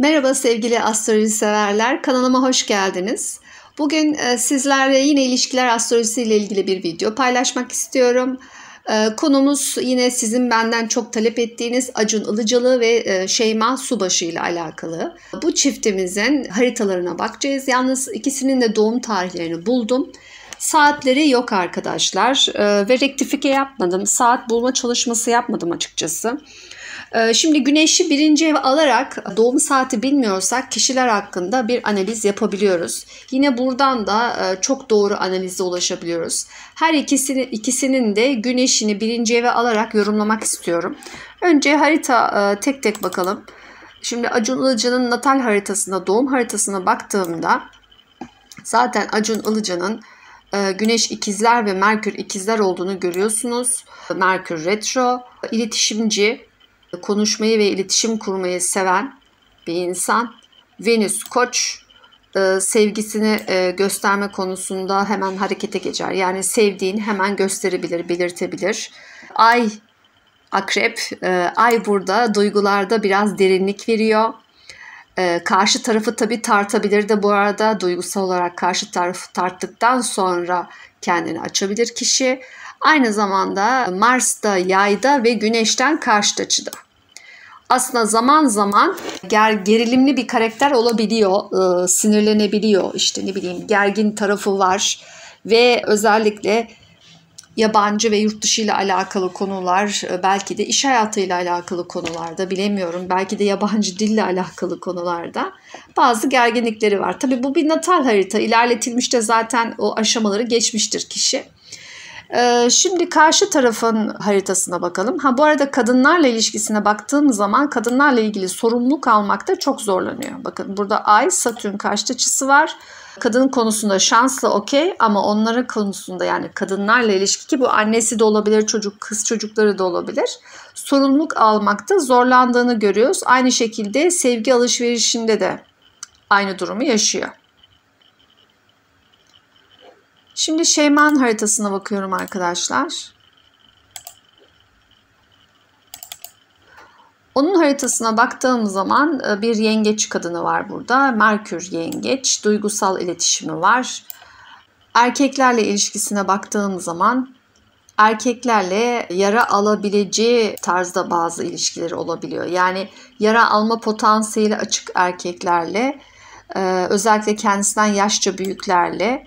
Merhaba sevgili astroloji severler, kanalıma hoş geldiniz. Bugün sizlerle yine ilişkiler astrolojisi ile ilgili bir video paylaşmak istiyorum. Konumuz yine sizin benden çok talep ettiğiniz Acun Ilıcalı ve Şeyma Subaşı ile alakalı. Bu çiftimizin haritalarına bakacağız. Yalnız ikisinin de doğum tarihlerini buldum. Saatleri yok arkadaşlar ve rektifike yapmadım. Saat bulma çalışması yapmadım açıkçası. Şimdi Güneş'i birinci ev alarak doğum saati bilmiyorsak kişiler hakkında bir analiz yapabiliyoruz. Yine buradan da çok doğru analize ulaşabiliyoruz. Her ikisinin de Güneş'ini birinci eve alarak yorumlamak istiyorum. Önce harita tek tek bakalım. Şimdi Acun Ilıcalı'nın natal haritasına, doğum haritasına baktığımda zaten Acun Ilıcalı'nın Güneş ikizler ve Merkür ikizler olduğunu görüyorsunuz. Merkür retro, iletişimci, konuşmayı ve iletişim kurmayı seven bir insan. Venüs Koç, sevgisini gösterme konusunda hemen harekete geçer. Yani sevdiğini hemen gösterebilir, belirtebilir. Ay Akrep, Ay burada duygularda biraz derinlik veriyor. Karşı tarafı tabii tartabilir de bu arada duygusal olarak karşı tarafı tarttıktan sonra kendini açabilir kişi. Aynı zamanda Mars'ta yayda ve Güneş'ten karşıt açıda. Aslında zaman zaman gerilimli bir karakter olabiliyor, sinirlenebiliyor, işte ne bileyim gergin tarafı var ve özellikle yabancı ve yurt dışı ile alakalı konular, belki de iş hayatıyla alakalı konularda, bilemiyorum, belki de yabancı dille alakalı konularda bazı gerginlikleri var. Tabii bu bir natal harita, ilerletilmiş de zaten o aşamaları geçmiştir kişi. Şimdi karşı tarafın haritasına bakalım. Bu arada kadınlarla ilişkisine baktığım zaman kadınlarla ilgili sorumluluk almakta çok zorlanıyor. Bakın burada Ay, Satürn karşıt açısı var. Kadın konusunda şanslı okey ama onların konusunda, yani kadınlarla ilişki, ki bu annesi de olabilir, kız çocukları da olabilir, sorumluluk almakta zorlandığını görüyoruz. Aynı şekilde sevgi alışverişinde de aynı durumu yaşıyor. Şimdi Şeyma'nın haritasına bakıyorum arkadaşlar. Onun haritasına baktığım zaman bir yengeç kadını var burada. Merkür yengeç, duygusal iletişimi var. Erkeklerle ilişkisine baktığım zaman erkeklerle yara alabileceği tarzda bazı ilişkileri olabiliyor. Yani yara alma potansiyeli açık erkeklerle, özellikle kendisinden yaşça büyüklerle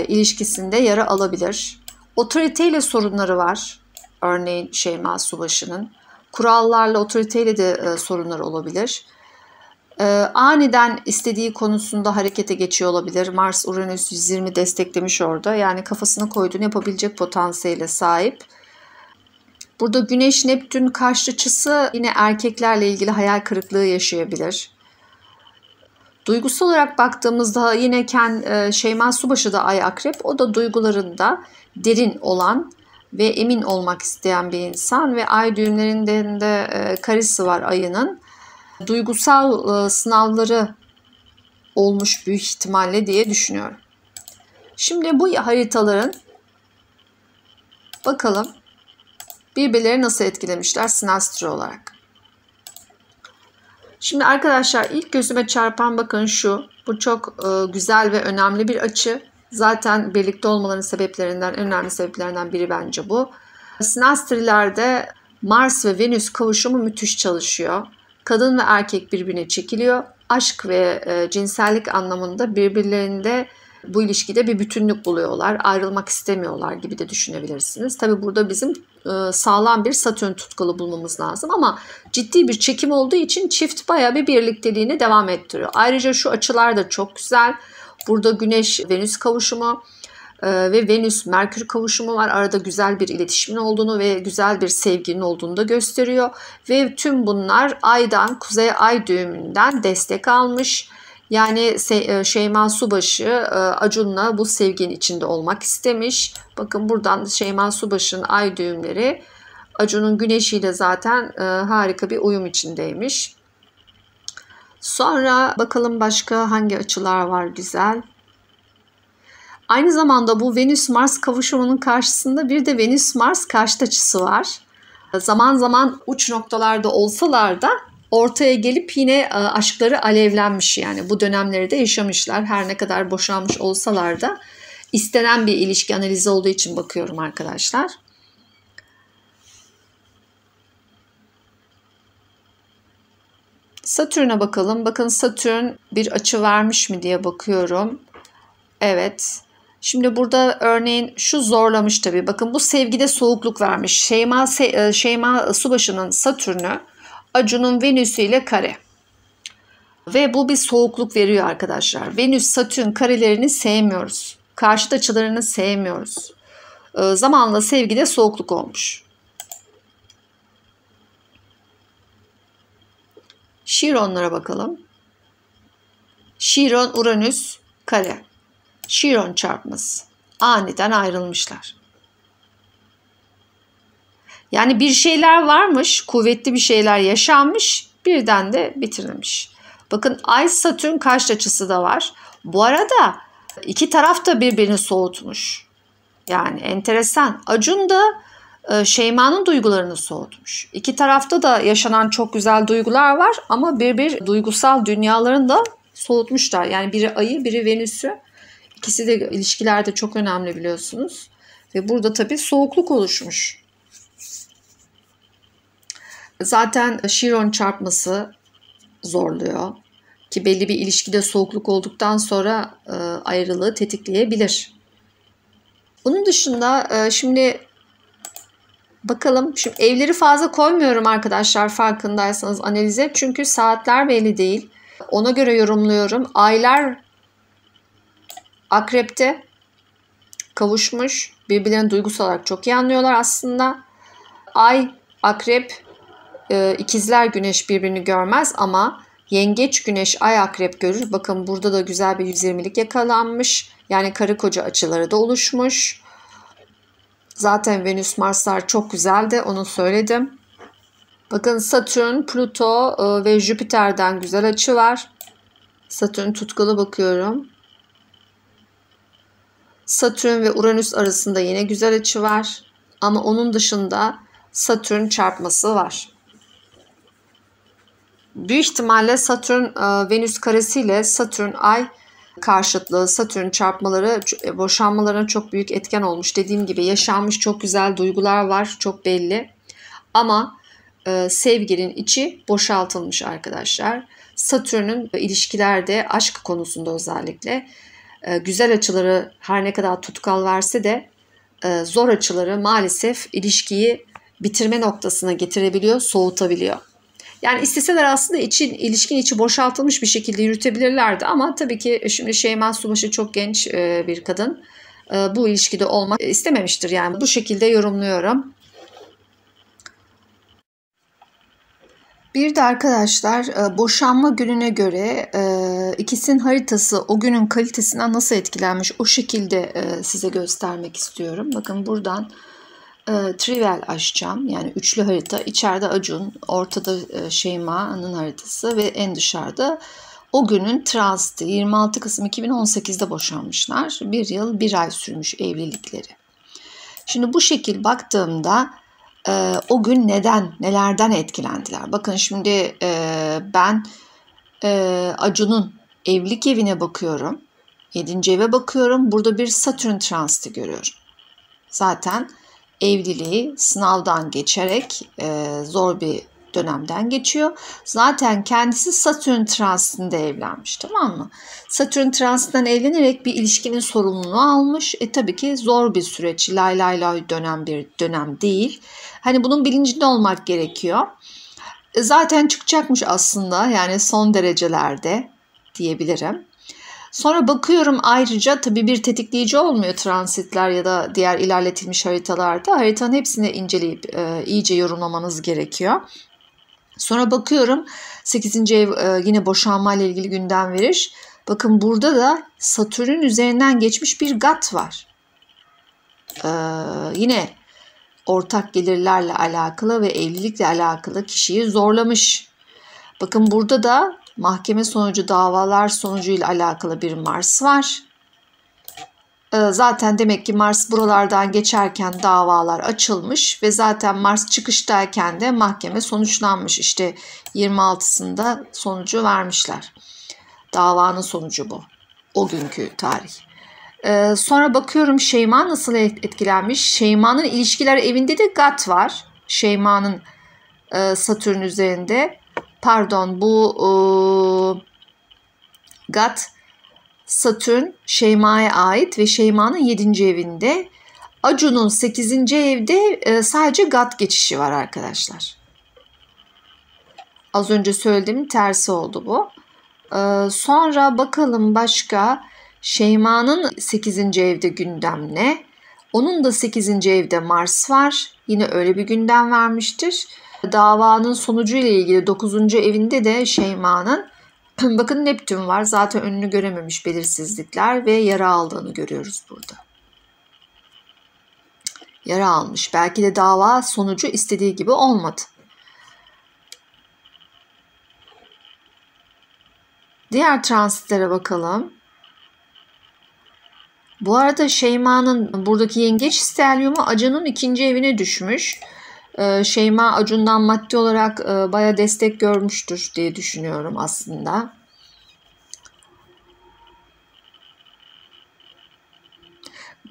ilişkisinde yara alabilir. Otoriteyle sorunları var. Örneğin Şeyma Subaşı'nın. Kurallarla, otoriteyle de sorunları olabilir. Aniden istediği konusunda harekete geçiyor olabilir. Mars Uranüs 120 desteklemiş orada. Yani kafasına koyduğunu yapabilecek potansiyele sahip. Burada Güneş Neptün karşıt açısı yine erkeklerle ilgili hayal kırıklığı yaşayabilir. Duygusal olarak baktığımızda yine Şeyma Subaşı da Ay Akrep. O da duygularında derin olan ve emin olmak isteyen bir insan ve ay düğümlerinden de karesi var ayının. Duygusal sınavları olmuş büyük ihtimalle diye düşünüyorum. Şimdi bu haritaların bakalım birbirleri nasıl etkilemişler sinastri olarak. Şimdi arkadaşlar ilk gözüme çarpan bakın şu. Bu çok güzel ve önemli bir açı. Zaten birlikte olmaların sebeplerinden, önemli sebeplerinden biri bence bu. Sinastrilerde Mars ve Venüs kavuşumu müthiş çalışıyor. Kadın ve erkek birbirine çekiliyor. Aşk ve cinsellik anlamında birbirlerinde bu ilişkide bir bütünlük buluyorlar. Ayrılmak istemiyorlar gibi de düşünebilirsiniz. Tabii burada bizim sağlam bir Satürn tutkulu bulmamız lazım ama ciddi bir çekim olduğu için çift bayağı bir birlikteliğini devam ettiriyor. Ayrıca şu açılar da çok güzel. Burada Güneş-Venüs kavuşumu ve Venüs-Merkür kavuşumu var. Arada güzel bir iletişimin olduğunu ve güzel bir sevginin olduğunu da gösteriyor. Ve tüm bunlar Ay'dan, Kuzey Ay düğümünden destek almış. Yani Şeyma Subaşı Acun'la bu sevginin içinde olmak istemiş. Bakın buradan Şeyma Subaşı'nın ay düğümleri Acun'un güneşiyle zaten harika bir uyum içindeymiş. Sonra bakalım başka hangi açılar var güzel. Aynı zamanda bu Venüs-Mars kavuşumunun karşısında bir de Venüs-Mars karşıt açısı var. Zaman zaman uç noktalarda olsalar da ortaya gelip yine aşkları alevlenmiş, yani bu dönemleri de yaşamışlar. Her ne kadar boşanmış olsalar da istenen bir ilişki analizi olduğu için bakıyorum arkadaşlar. Satürn'e bakalım. Bakın Satürn bir açı vermiş mi diye bakıyorum. Evet. Şimdi burada örneğin şu zorlamış tabii. Bakın bu sevgide soğukluk vermiş. Şeyma Subaşı'nın Satürn'ü Acun'un Venüs'ü ile kare. Ve bu bir soğukluk veriyor arkadaşlar. Venüs-Satürn karelerini sevmiyoruz. Karşıt açılarını sevmiyoruz. Zamanla sevgide soğukluk olmuş. Şironlara bakalım. Şiron Uranüs kare. Şiron çarpması. Aniden ayrılmışlar. Yani bir şeyler varmış, kuvvetli bir şeyler yaşanmış, birden de bitirilmiş. Bakın Ay Satürn karşıt açısı da var. Bu arada iki taraf da birbirini soğutmuş. Yani enteresan. Acun da Şeyma'nın duygularını soğutmuş. İki tarafta da yaşanan çok güzel duygular var ama bir duygusal dünyalarını da soğutmuşlar. Yani biri Ay'ı, biri Venüs'ü. İkisi de ilişkilerde çok önemli biliyorsunuz. Ve burada tabii soğukluk oluşmuş. Zaten Şiron çarpması zorluyor. Ki belli bir ilişkide soğukluk olduktan sonra ayrılığı tetikleyebilir. Bunun dışında şimdi bakalım. Şimdi evleri fazla koymuyorum arkadaşlar, farkındaysanız analize. Çünkü saatler belli değil. Ona göre yorumluyorum. Aylar Akrep'te kavuşmuş. Birbirlerini duygusal olarak çok iyi anlıyorlar aslında. Ay, Akrep, ikizler Güneş birbirini görmez ama Yengeç Güneş Ay Akrep görür. Bakın burada da güzel bir 120'lik yakalanmış. Yani karı koca açıları da oluşmuş. Zaten Venüs Marslar çok güzeldi, onu söyledim. Bakın Satürn, Plüto ve Jüpiter'den güzel açı var. Satürn tutkalı bakıyorum. Satürn ve Uranüs arasında yine güzel açı var. Ama onun dışında Satürn çarpması var. Büyük ihtimalle Satürn Venüs karesiyle Satürn Ay karşıtlığı, Satürn çarpmaları boşanmalarına çok büyük etken olmuş. Dediğim gibi yaşanmış çok güzel duygular var, çok belli. Ama sevginin içi boşaltılmış arkadaşlar. Satürn'ün ilişkilerde, aşk konusunda özellikle güzel açıları her ne kadar tutkal verse de zor açıları maalesef ilişkiyi bitirme noktasına getirebiliyor, soğutabiliyor. Yani isteseler aslında ilişkin içi boşaltılmış bir şekilde yürütebilirlerdi ama tabii ki şimdi Şeyma Subaşı çok genç bir kadın. Bu ilişkide olmak istememiştir, yani bu şekilde yorumluyorum. Bir de arkadaşlar boşanma gününe göre ikisinin haritası o günün kalitesinden nasıl etkilenmiş, o şekilde size göstermek istiyorum. Bakın buradan trivial açacağım. Yani üçlü harita. İçeride Acun, ortada Şeyma'nın haritası ve en dışarıda o günün transiti. 26 Kasım 2018'de boşanmışlar. 1 yıl 1 ay sürmüş evlilikleri. Şimdi bu şekil baktığımda o gün nelerden etkilendiler? Bakın şimdi ben Acun'un evlilik evine bakıyorum. 7. eve bakıyorum. Burada bir Satürn transiti görüyorum. Zaten evliliği sınavdan geçerek zor bir dönemden geçiyor. Zaten kendisi Satürn transitinde evlenmiş, tamam mı? Satürn transitinden evlenerek bir ilişkinin sorumluluğunu almış. Tabii ki zor bir süreç. Lay lay lay bir dönem değil. Hani bunun bilincinde olmak gerekiyor. Zaten çıkacakmış aslında, yani son derecelerde diyebilirim. Sonra bakıyorum ayrıca tabii bir tetikleyici olmuyor transitler ya da diğer ilerletilmiş haritalarda. Haritanın hepsini inceleyip iyice yorumlamanız gerekiyor. Sonra bakıyorum 8. ev yine boşanma ile ilgili gündem verir. Bakın burada da Satürn'ün üzerinden geçmiş bir gat var. Yine ortak gelirlerle alakalı ve evlilikle alakalı kişiyi zorlamış. Bakın burada da mahkeme sonucu, davalar sonucuyla alakalı bir Mars var. Zaten demek ki Mars buralardan geçerken davalar açılmış ve zaten Mars çıkıştayken de mahkeme sonuçlanmış. İşte 26'sında sonucu vermişler. Davanın sonucu bu. O günkü tarih. Sonra bakıyorum Şeyma nasıl etkilenmiş. Şeyma'nın ilişkiler evinde de Gat var. Şeyma'nın Satürn üzerinde. Pardon, bu Gat Satürn Şeyma'ya ait ve Şeyma'nın 7. evinde. Acun'un 8. evde sadece Gat geçişi var arkadaşlar. Az önce söylediğimin tersi oldu bu. Sonra bakalım başka Şeyma'nın 8. evde gündem ne? Onun da 8. evde Mars var. Yine öyle bir gündem vermiştir. Davanın sonucu ile ilgili 9. evinde de Şeyma'nın bakın Neptün var. Zaten önünü görememiş belirsizlikler ve yara aldığını görüyoruz burada. Yara almış. Belki de dava sonucu istediği gibi olmadı. Diğer transitlere bakalım. Bu arada Şeyma'nın buradaki yengeç stelyumu Acun'un 2. evine düşmüş. Şeyma Acun'dan maddi olarak baya destek görmüştür diye düşünüyorum aslında.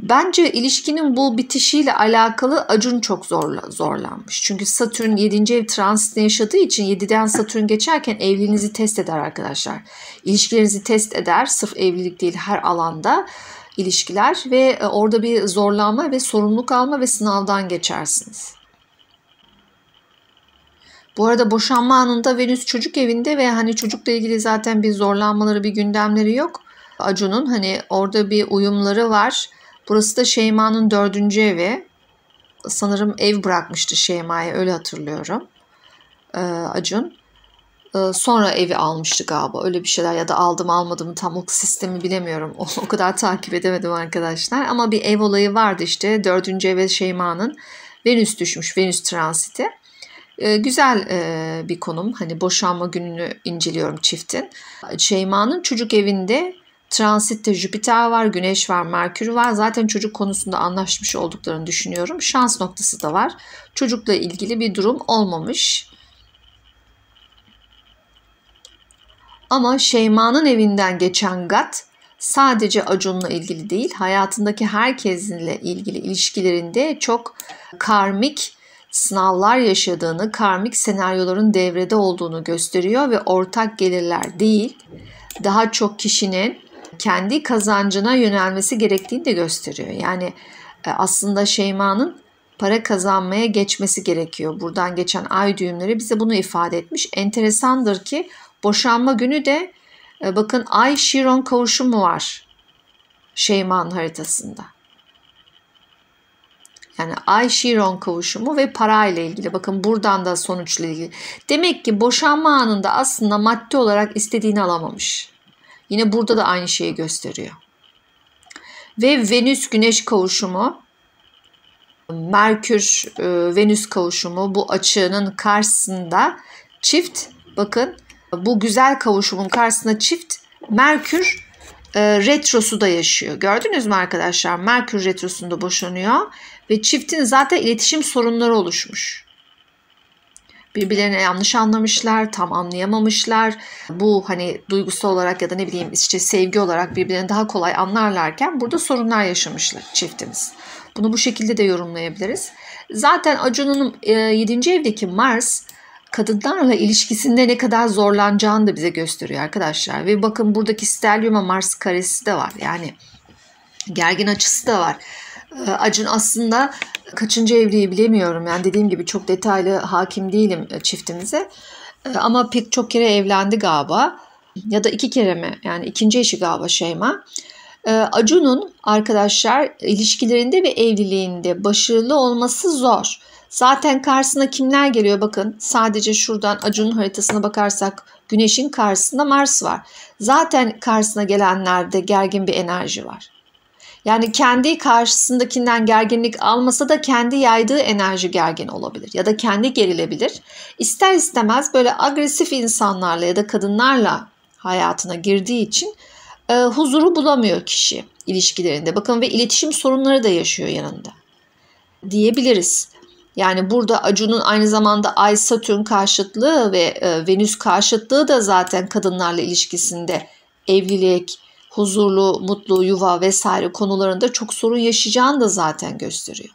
Bence ilişkinin bu bitişiyle alakalı Acun çok zorlanmış. Çünkü Satürn 7. ev transitini yaşadığı için 7'den Satürn geçerken evliliğinizi test eder arkadaşlar. İlişkilerinizi test eder. Sırf evlilik değil, her alanda ilişkiler ve orada bir zorlanma ve sorumluluk alma ve sınavdan geçersiniz. Bu arada boşanma anında Venüs çocuk evinde ve hani çocukla ilgili zaten bir zorlanmaları, bir gündemleri yok. Acun'un hani orada bir uyumları var. Burası da Şeyma'nın 4. evi. Sanırım ev bırakmıştı Şeyma'ya, öyle hatırlıyorum. Acun. Sonra evi almıştı galiba, öyle bir şeyler, ya da aldım almadım tam o sistemi bilemiyorum. O kadar takip edemedim arkadaşlar. Ama bir ev olayı vardı işte. 4. eve Şeyma'nın Venüs düşmüş. Venüs transiti. Güzel bir konum. Hani boşanma gününü inceliyorum çiftin. Şeyma'nın çocuk evinde transitte Jüpiter var, Güneş var, Merkür var. Zaten çocuk konusunda anlaşmış olduklarını düşünüyorum. Şans noktası da var. Çocukla ilgili bir durum olmamış. Ama Şeyma'nın evinden geçen Gat sadece Acun'la ilgili değil, hayatındaki herkesinle ilgili ilişkilerinde çok karmik sınavlar yaşadığını, karmik senaryoların devrede olduğunu gösteriyor ve ortak gelirler değil, daha çok kişinin kendi kazancına yönelmesi gerektiğini de gösteriyor. Yani aslında Şeyma'nın para kazanmaya geçmesi gerekiyor. Buradan geçen ay düğümleri bize bunu ifade etmiş. Enteresandır ki boşanma günü de bakın Ay Şiron kavuşumu var Şeyma'nın haritasında. Yani Ay Şiron kavuşumu ve parayla ilgili. Bakın buradan da sonuçla ilgili. Demek ki boşanma anında aslında maddi olarak istediğini alamamış. Yine burada da aynı şeyi gösteriyor. Ve Venüs Güneş kavuşumu, Merkür Venüs kavuşumu, bu açığının karşısında çift, bakın bu güzel kavuşumun karşısında çift Merkür retrosu da yaşıyor. Gördünüz mü arkadaşlar? Merkür retrosunda boşanıyor ve çiftin zaten iletişim sorunları oluşmuş. Birbirlerine yanlış anlamışlar, tam anlayamamışlar. Bu hani duygusal olarak ya da ne bileyim işte sevgi olarak birbirlerini daha kolay anlarlarken burada sorunlar yaşamışlar çiftimiz. Bunu bu şekilde de yorumlayabiliriz. Zaten Acun'un 7. evdeki Mars kadınlarla ilişkisinde ne kadar zorlanacağını da bize gösteriyor arkadaşlar. Ve bakın buradaki stelyuma Mars karesi de var. Yani gergin açısı da var. Acun aslında kaçıncı evliliği bilemiyorum. Yani dediğim gibi çok detaylı hakim değilim çiftimize. Ama pek çok kere evlendi galiba. Ya da 2 kere mi? Yani 2. eşi galiba Şeyma. Acun'un arkadaşlar ilişkilerinde ve evliliğinde başarılı olması zor. Zaten karşısına kimler geliyor bakın. Sadece şuradan Acun'un haritasına bakarsak Güneş'in karşısında Mars var. Zaten karşısına gelenlerde gergin bir enerji var. Yani kendi karşısındakinden gerginlik almasa da kendi yaydığı enerji gergin olabilir ya da kendi gerilebilir. İster istemez böyle agresif insanlarla ya da kadınlarla hayatına girdiği için huzuru bulamıyor kişi ilişkilerinde. Bakın ve iletişim sorunları da yaşıyor yanında diyebiliriz. Yani burada Acun'un aynı zamanda Ay Satürn karşıtlığı ve Venüs karşıtlığı da zaten kadınlarla ilişkisinde evlilik, huzurlu, mutlu yuva vesaire konularında çok sorun yaşayacağını da zaten gösteriyor.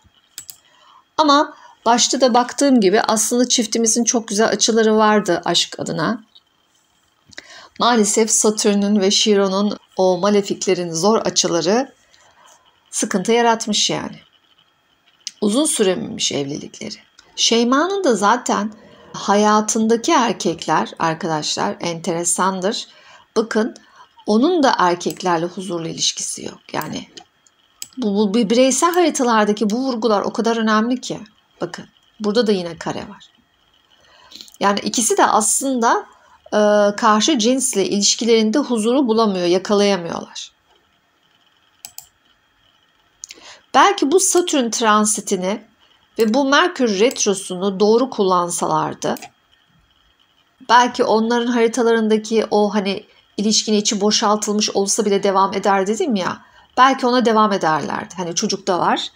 Ama başta da baktığım gibi aslında çiftimizin çok güzel açıları vardı aşk adına. Maalesef Satürn'ün ve Şiron'un o malefiklerin zor açıları sıkıntı yaratmış yani. Uzun sürememiş evlilikleri. Şeyma'nın da zaten hayatındaki erkekler arkadaşlar enteresandır. Bakın onun da erkeklerle huzurlu ilişkisi yok. Yani bu bireysel haritalardaki bu vurgular o kadar önemli ki. Bakın burada da yine kare var. Yani ikisi de aslında karşı cinsle ilişkilerinde huzuru bulamıyor, yakalayamıyorlar. Belki bu Satürn transitini ve bu Merkür retrosunu doğru kullansalardı, belki onların haritalarındaki o hani ilişkinin içi boşaltılmış olsa bile devam eder dedim ya, belki ona devam ederlerdi. Hani çocuk da var.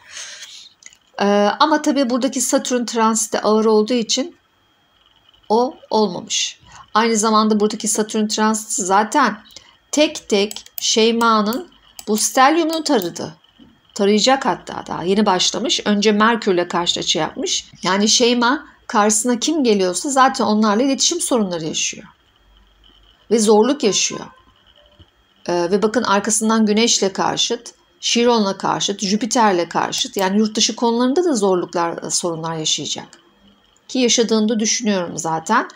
Ama tabii buradaki Satürn transiti ağır olduğu için o olmamış. Aynı zamanda buradaki Satürn transiti zaten tek tek Şeyma'nın bu stelyumunu taradı. Tarayacak hatta daha yeni başlamış. Önce Merkür'le karşı açı yapmış. Yani Şeyma karşısına kim geliyorsa zaten onlarla iletişim sorunları yaşıyor. Ve zorluk yaşıyor. Ve bakın arkasından Güneş'le karşıt, Şiron'la karşıt, Jüpiter'le karşıt. Yani yurt dışı konularında da zorluklar, sorunlar yaşayacak. Ki yaşadığını da düşünüyorum zaten.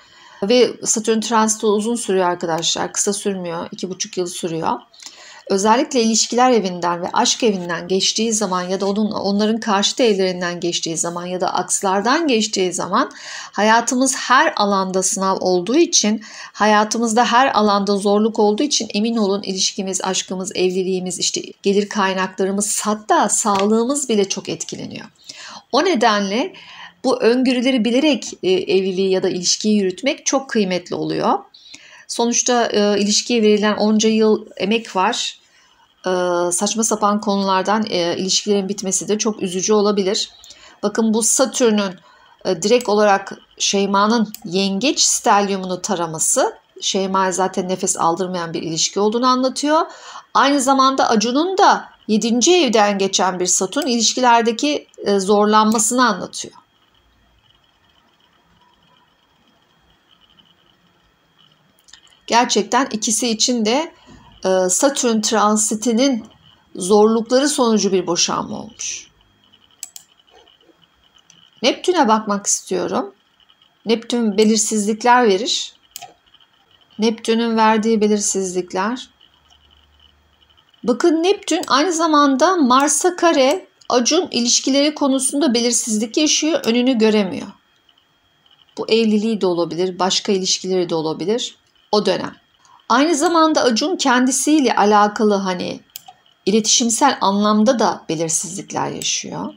Ve Satürn transiti uzun sürüyor arkadaşlar. Kısa sürmüyor. 2,5 yıl sürüyor. Özellikle ilişkiler evinden ve aşk evinden geçtiği zaman ya da onların karşıt evlerinden geçtiği zaman ya da akslardan geçtiği zaman hayatımız her alanda sınav olduğu için, hayatımızda her alanda zorluk olduğu için emin olun ilişkimiz, aşkımız, evliliğimiz, işte gelir kaynaklarımız, hatta sağlığımız bile çok etkileniyor. O nedenle bu öngörüleri bilerek evliliği ya da ilişkiyi yürütmek çok kıymetli oluyor. Sonuçta ilişkiye verilen onca yıl emek var. Saçma sapan konulardan ilişkilerin bitmesi de çok üzücü olabilir. Bakın bu Satürn'ün direkt olarak Şeyma'nın yengeç stelyumunu taraması, Şeyma'ya zaten nefes aldırmayan bir ilişki olduğunu anlatıyor. Aynı zamanda Acun'un da 7. evden geçen bir Satürn ilişkilerdeki zorlanmasını anlatıyor. Gerçekten ikisi için de Satürn transitinin zorlukları sonucu bir boşanma olmuş. Neptün'e bakmak istiyorum. Neptün belirsizlikler verir. Neptün'ün verdiği belirsizlikler. Bakın Neptün aynı zamanda Mars'a kare, Acun ilişkileri konusunda belirsizlik yaşıyor, önünü göremiyor. Bu evliliği de olabilir, başka ilişkileri de olabilir o dönem. Aynı zamanda Acun kendisiyle alakalı hani iletişimsel anlamda da belirsizlikler yaşıyor.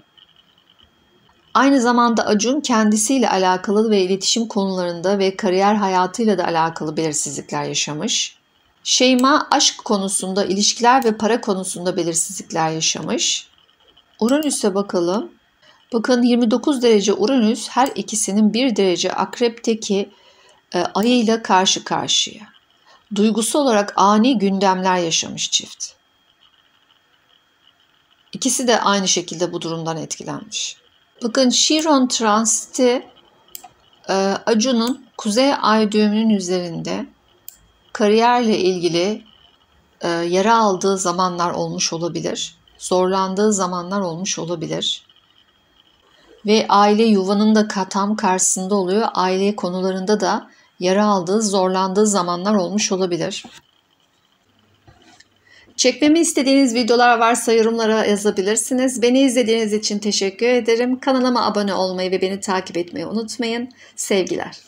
Aynı zamanda Acun kendisiyle alakalı ve iletişim konularında ve kariyer hayatıyla da alakalı belirsizlikler yaşamış. Şeyma aşk konusunda, ilişkiler ve para konusunda belirsizlikler yaşamış. Uranüs'e bakalım. Bakın 29 derece Uranüs her ikisinin 1 derece Akrep'teki ayıyla karşı karşıya. Duygusal olarak ani gündemler yaşamış çift. İkisi de aynı şekilde bu durumdan etkilenmiş. Bakın Şiron transiti Acun'un Kuzey Ay düğümünün üzerinde kariyerle ilgili yara aldığı zamanlar olmuş olabilir. Zorlandığı zamanlar olmuş olabilir. Ve aile yuvanın da tam karşısında oluyor. Aile konularında da yara aldığı, zorlandığı zamanlar olmuş olabilir. Çekmemi istediğiniz videolar varsa yorumlara yazabilirsiniz. Beni izlediğiniz için teşekkür ederim. Kanalıma abone olmayı ve beni takip etmeyi unutmayın. Sevgiler.